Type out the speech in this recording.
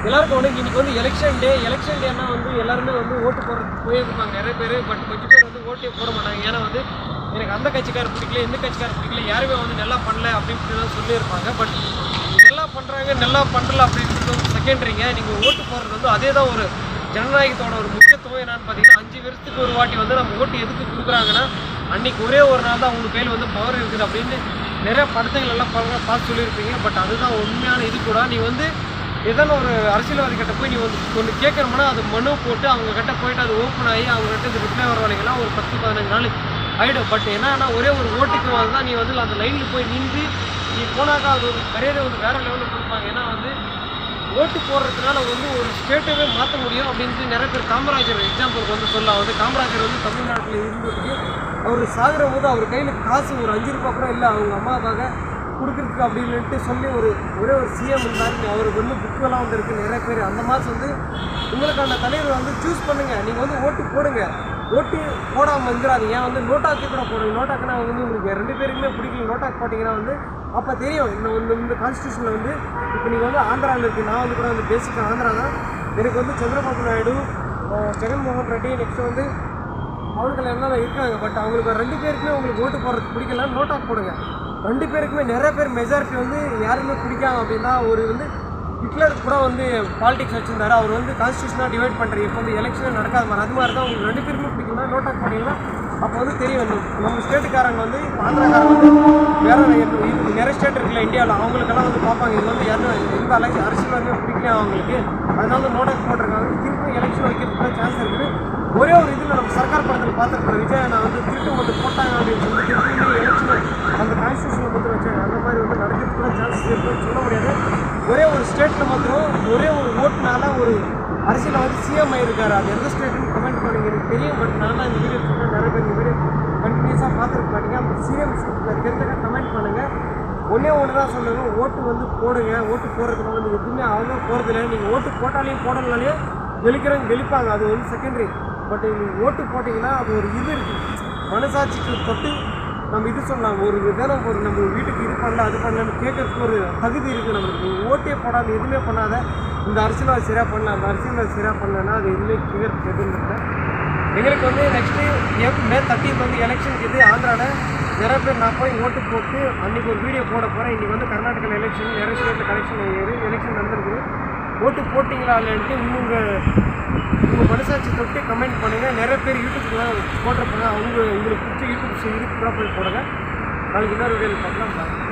எல்லாருக்கும் வந்து இன்றைக்கி வந்து எலெக்ஷன் டேன்னா வந்து எல்லாருமே வந்து ஓட்டு போடுறதுக்கு போயிருப்பாங்க நிறைய பேர். பட் கொஞ்சம் பேர் வந்து ஓட்டே போட மாட்டாங்க. ஏன்னா வந்து எனக்கு அந்த கட்சிக்காரர் பிடிக்கல, இந்த கட்சிக்காரர் பிடிக்கல, யாருமே வந்து நல்லா பண்ணல அப்படின்ட்டு தான் சொல்லியிருப்பாங்க. பட் நல்லா பண்ணுறாங்க நல்லா பண்ணல அப்படின்றது வந்து செகண்டரிங்க. நீங்கள் ஓட்டு போடுறது வந்து அதே தான் ஒரு ஜனநாயகத்தோட ஒரு முக்கியத்துவம். என்னென்னு பார்த்தீங்கன்னா 5 வருஷத்துக்கு ஒரு வாட்டி வந்து நம்ம ஓட்டு எதுக்கு கொடுக்குறாங்கன்னா அன்றைக்கி ஒரே ஒரு நாள் தான் அவங்க கையில் வந்து பவர் இருக்குது அப்படின்னு நிறைய படத்துகள் எல்லாம் பார்த்து சொல்லியிருப்பீங்க. பட் அதுதான் உண்மையான இது கூட. நீ வந்து ஏதான ஒரு அரசியல்வாதி கிட்ட போய் நீ வந்து ஒன்று கேட்கணும்னா அது மனு போட்டு அவங்க கிட்ட போயிட்டு அது ஓப்பன் ஆகி அவங்க கிட்ட இது ரிப்ளை வர வரைங்கலாம் ஒரு 10-15 நாள் ஆகிடும். பட் என்னன்னா ஒரே ஒரு ஓட்டுக்கு தான் நீ வந்து அந்த லைனில் போய் நின்று நீ போனாக்கா அது ஒரு மரியாதை வந்து வேறு லெவலில் கொடுப்பாங்க. ஏன்னா வந்து ஓட்டு போடுறதுனால வந்து ஒரு ஸ்டேட்டவே மாற்ற முடியும் அப்படின்ட்டு நிறைய பேர் காமராஜர் எக்ஸாம்பிளுக்கு வந்து சொல்லலாம். வந்து காமராஜர் வந்து தமிழ்நாட்டில் இருந்ததுக்கு அவர் சாகிற போது அவர் கையில் காசு ஒரு 5 ரூபா கூட இல்லை அவங்க அம்மாவுக்காக கொடுக்குறதுக்கு அப்படின்ட்டு சொல்லி ஒரே ஒரு சிஎம் இருந்தார். அவருக்கு வந்து புக்கெல்லாம் வந்து இருக்குது நிறைய பேர். அந்த மாதிரி வந்து உங்களுக்கான தலைவர் வந்து சூஸ் பண்ணுங்கள். நீங்கள் வந்து ஓட்டு போடுங்க. ஓட்டு போடாமல் வந்துடாதீங்க. ஏன் வந்து நோட்டாக்கு கூட போடுங்க. நோட்டாக்குனா வந்து உங்களுக்கு 2 பேருக்குமே பிடிக்கல நோட்டாக்கு போட்டிங்கன்னா வந்து அப்போ தெரியும் இந்த கான்ஸ்டியூஷனில் வந்து இப்போ நீங்கள் வந்து ஆந்திராவில் இருக்குது. நான் வந்து கூட வந்து பேசிக்காக ஆந்திரா தான். எனக்கு வந்து சந்திரபாபு நாயுடு, ஜெகன்மோகன் ரெட்டி, நெக்ஸ்ட் வந்து அவங்களுக்கு எல்லாம் இருக்காங்க. பட் அவங்களுக்கு 2 பேருக்குமே உங்களுக்கு ஓட்டு போடுறதுக்கு பிடிக்கல நோட்டாக்கு போடுங்க. 2 பேருக்குமே நிறைய பேர் மெஜாரிட்டி வந்து யாருமே பிடிக்காம அப்படின்னா ஒரு வந்து ஹிட்லர் கூட வந்து பாலிடிக்ஸ் வச்சுருந்தாரு. அவர் வந்து கான்ஸ்டியூஷனாக டிவைட் பண்ணுறாரு. இப்போ வந்து எலெக்ஷன் நடக்காத மாதிரி அது மாதிரி தான் உங்களுக்கு 2 பேருக்குமே பிடிக்கணும் நோட்டாக் பண்ணிங்கன்னா அப்போ வந்து தெரியும். நம்ம ஸ்டேட்டுக்காரங்க வந்து இப்போ ஆந்திராக்காரங்க வந்து வேறு நிறைய ஸ்டேட் இருக்குல்ல இந்தியாவில் அவங்களுக்கெல்லாம் வந்து பார்ப்பாங்க. இது வந்து யாரும் எந்த அரசியல்வாதியுமே பிடிக்கல அவங்களுக்கு. அதனால வந்து நோட்டாக் போட்டிருக்காங்க. திரும்ப எலெக்ஷன் வைக்கிறதுக்கு சான்ஸ் இருக்குது. ஒரே ஒரு இதில் நம்ம சர்க்கார் படத்தில் பார்த்துருக்கோம். விஜய் நான் வந்து திருட்டு வந்து போட்டாங்க அப்படின்னு சொல்லி திருப்பி எலெக்ஷன் அந்த கான்ஸ்டியூஷனில் மட்டும் வச்சாங்க. அந்த மாதிரி வந்து நடக்கிறதுக்கு கூட சான்சஸ் இருக்குன்னு சொல்ல முடியாது. ஒரே ஒரு ஸ்டேட்டில் மாத்திரம் ஒரே ஒரு ஓட்டுனால ஒரு அரசியலில் வந்து சிஎம் ஆகிருக்காரு. அது எந்த ஸ்டேட்டுன்னு கமெண்ட் பண்ணுங்க. எனக்கு தெரியும். பட் நான் தான் இந்த வீடியோ சொல்கிறேன். நிறைய பேர் இந்த வீடியோ கண்டினியூஸாக பார்த்துருக்க மாட்டீங்க. அந்த சிஎம் தெரிஞ்சக்க கமெண்ட் பண்ணுங்கள். ஒன்றே தான் சொல்லுங்கள். ஓட்டு வந்து போடுங்க. ஓட்டு போடுறதுனால வந்து எதுவுமே அவங்க போகிறதில்ல. நீங்கள் ஓட்டு போட்டாலையும் போடலனாலையும் கெளிப்பாங்க. அது வந்து செகண்டரி. பட் நீங்கள் ஓட்டு போட்டிங்கன்னா அது ஒரு இது இருக்குது. மனசாட்சிக்கு தொட்டு நம்ம இது சொல்லலாம். ஒரு விதம் ஒரு நம்ம வீட்டுக்கு இது பண்ணல அது பண்ணலன்னு கேட்கறதுக்கு ஒரு தகுதி இருக்குது நம்மளுக்கு. நீங்கள் ஓட்டே போடாமல் எதுவுமே பண்ணாத இந்த அரசியல்வாதி சரியாக பண்ணல அந்த அரசியல்வாதி சரியாக பண்ணலன்னா அது எதுவுமே கேட்கறதுக்கு எதுவும் இல்லை. எங்களுக்கு வந்து நெக்ஸ்ட்டு மே 13 வந்து எலெக்ஷனுக்கு இது ஆந்திராவில் நிறைய பேர் நான் போய் ஓட்டு போட்டு அன்றைக்கி ஒரு வீடியோ போட போகிறேன். இன்றைக்கி வந்து கர்நாடகாவில் எலெக்ஷன் நிறைய ஸ்டேட்டில் எலெக்ஷன் நடந்திருக்குது. ஓட்டு போட்டிங்களா இல்லைன்ட்டு உங்கள் மனசாட்சி தொட்டு கமெண்ட் பண்ணுங்கள். நிறைய பேர் யூடியூப்லாம் போட்டிருப்பாங்க. உங்களுக்கு பிடிச்ச யூடியூப் கூட போய் போடுங்க. நாளைக்கு இன்னொரு வீடியோவில் பார்க்கலாம்.